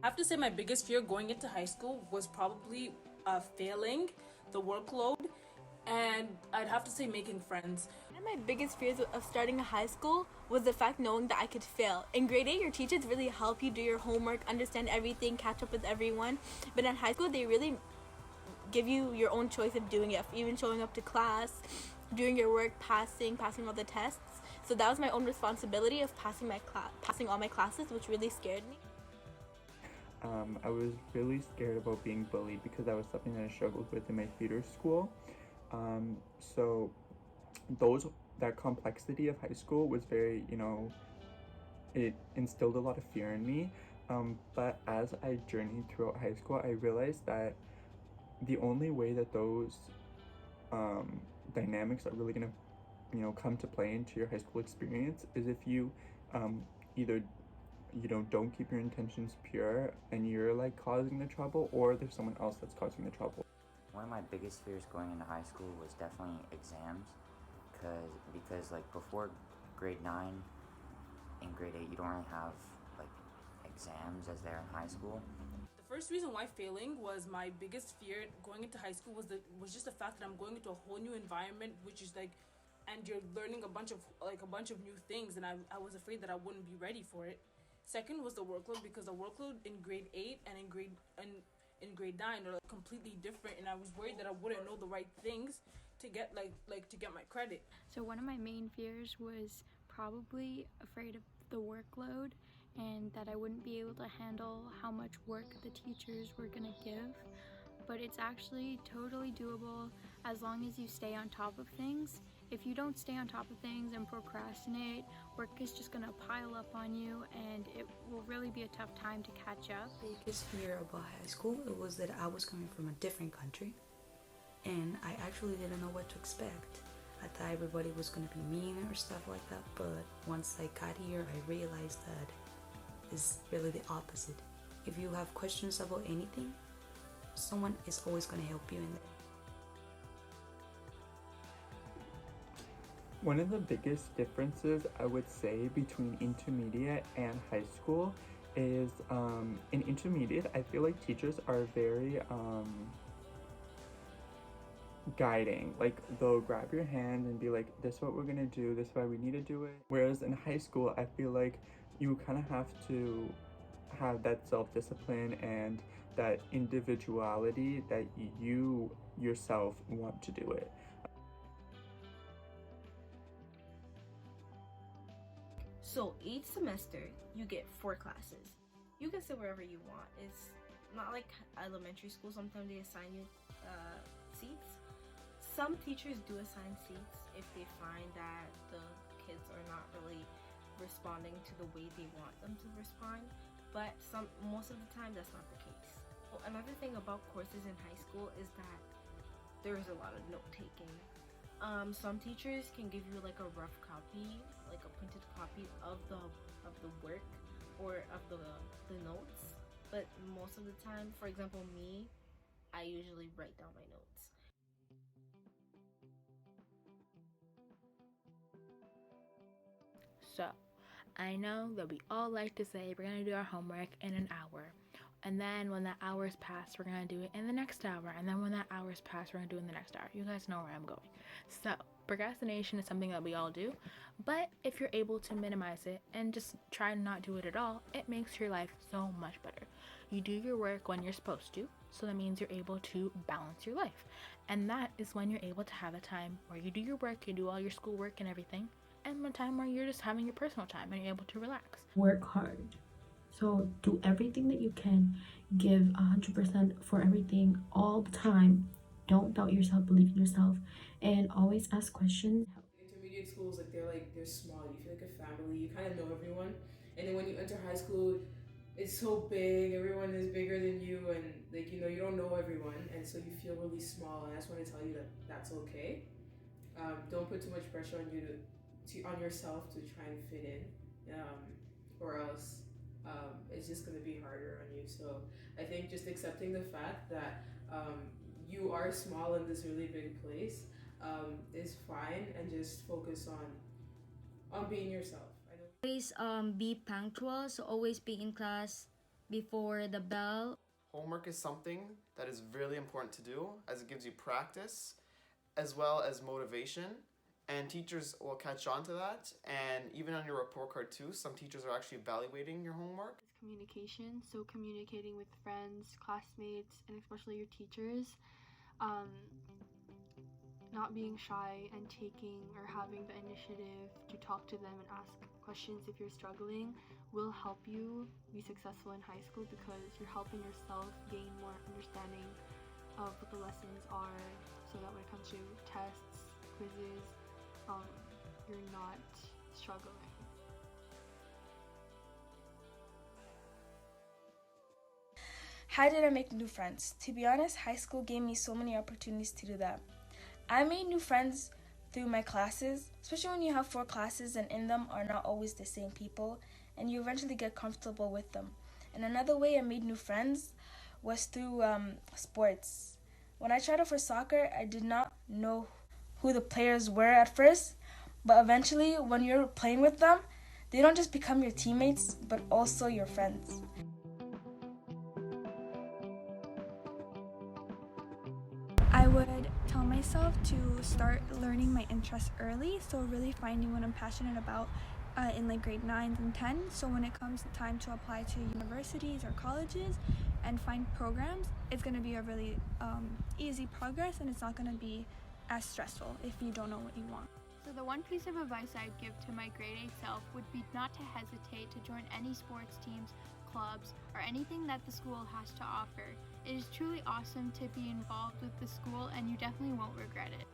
I have to say my biggest fear going into high school was probably failing, the workload, and I'd have to say making friends. One of my biggest fears of starting a high school was the fact knowing that I could fail. In grade 8, your teachers really help you do your homework, understand everything, catch up with everyone. But in high school, they really give you your own choice of doing it, even showing up to class, doing your work, passing all the tests. So that was my own responsibility of passing all my classes, which really scared me. I was really scared about being bullied because that was something that I struggled with in my theater school. So that complexity of high school was very, it instilled a lot of fear in me. But as I journeyed throughout high school, I realized that the only way that those dynamics are really gonna, come to play into your high school experience is if you either don't keep your intentions pure and you're like causing the trouble, or there's someone else that's causing the trouble. One of my biggest fears going into high school was definitely exams, because like before grade 9 and grade 8 you don't really have like exams as there in high school. The first reason why failing was my biggest fear going into high school was just the fact that I'm going into a whole new environment, which is like, and you're learning a bunch of new things, and I was afraid that I wouldn't be ready for it. Second was the workload, because the workload in grade 8 and in grade 9 are like completely different, and I was worried that I wouldn't know the right things to get to get my credit. So one of my main fears was probably afraid of the workload and that I wouldn't be able to handle how much work the teachers were gonna give. But it's actually totally doable as long as you stay on top of things. If you don't stay on top of things and procrastinate, work is just gonna pile up on you and it will really be a tough time to catch up. Biggest fear about high school it was that I was coming from a different country and I actually didn't know what to expect. I thought everybody was gonna be mean or stuff like that, but once I got here I realized that it's really the opposite. If you have questions about anything, someone is always gonna help you in there. One of the biggest differences I would say between intermediate and high school is in intermediate, I feel like teachers are very guiding. Like they'll grab your hand and be like, this is what we're gonna do, this is why we need to do it. Whereas in high school, I feel like you kind of have to have that self-discipline and that individuality that you yourself want to do it. So each semester you get 4 classes. You can sit wherever you want. It's not like elementary school. Sometimes they assign you seats. Some teachers do assign seats if they find that the kids are not really responding to the way they want them to respond. But most of the time that's not the case. Well, another thing about courses in high school is that there's a lot of note taking. Some teachers can give you like a rough copy, like a printed copy of the work or of the notes. But most of the time, for example, me, I usually write down my notes. So, I know that we all like to say we're gonna do our homework in an hour. And then when that hour's passed, we're gonna do it in the next hour. And then when that hour's passed, we're gonna do it in the next hour. You guys know where I'm going. So, procrastination is something that we all do. But if you're able to minimize it and just try to not do it at all, it makes your life so much better. You do your work when you're supposed to. So that means you're able to balance your life. And that is when you're able to have a time where you do your work, you do all your schoolwork and everything. And a time where you're just having your personal time and you're able to relax. Work hard. So do everything that you can. Give 100% for everything all the time. Don't doubt yourself, believe in yourself, and always ask questions. Intermediate schools, they're small. You feel like a family. You kind of know everyone, and then when you enter high school, it's so big. Everyone is bigger than you, and you don't know everyone, and so you feel really small. And I just want to tell you that that's okay. Don't put too much pressure on you on yourself to try and fit in, or else it's just going to be harder on you. So I think just accepting the fact that you are small in this really big place is fine, and just focus on being yourself. Always be punctual, so always be in class before the bell. Homework is something that is really important to do as it gives you practice as well as motivation, and teachers will catch on to that. And even on your report card too, some teachers are actually evaluating your homework. Communication, so communicating with friends, classmates, and especially your teachers. Not being shy and taking or having the initiative to talk to them and ask questions if you're struggling will help you be successful in high school, because you're helping yourself gain more understanding of what the lessons are, so that when it comes to tests, quizzes, you're not struggling. How did I make new friends? To be honest, high school gave me so many opportunities to do that. I made new friends through my classes, especially when you have 4 classes and in them are not always the same people, and you eventually get comfortable with them. And another way I made new friends was through sports. When I tried out for soccer, I did not know who the players were at first, but eventually when you're playing with them, they don't just become your teammates, but also your friends. I would tell myself to start learning my interests early, so really finding what I'm passionate about in like grade 9 and 10. So when it comes time to apply to universities or colleges and find programs, it's going to be a really easy progress, and it's not going to be as stressful if you don't know what you want. So the one piece of advice I'd give to my grade 8 self would be not to hesitate to join any sports teams, clubs, or anything that the school has to offer. It is truly awesome to be involved with the school, and you definitely won't regret it.